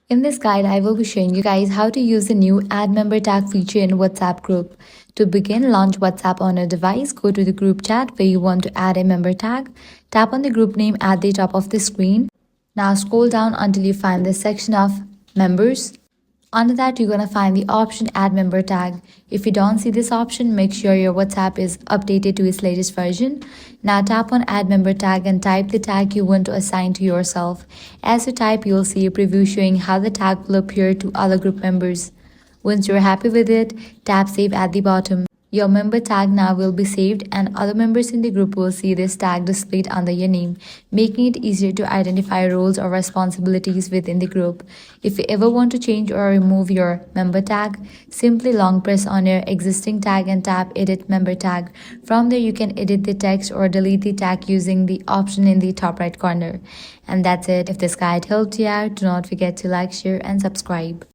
In this guide, I will be showing you guys how to use the new Add Member Tag feature in WhatsApp group. To begin, launch WhatsApp on a device, go to the group chat where you want to add a member tag. Tap on the group name at the top of the screen. Now scroll down until you find the section of members. Under that, you're going to find the option Add Member Tag. If you don't see this option, make sure your WhatsApp is updated to its latest version. Now tap on Add Member Tag and type the tag you want to assign to yourself. As you type, you'll see a preview showing how the tag will appear to other group members. Once you're happy with it, tap Save at the bottom. Your member tag now will be saved and other members in the group will see this tag displayed under your name, making it easier to identify roles or responsibilities within the group. If you ever want to change or remove your member tag, simply long press on your existing tag and tap Edit Member Tag. From there, you can edit the text or delete the tag using the option in the top right corner. And that's it. If this guide helped you out, do not forget to like, share, and subscribe.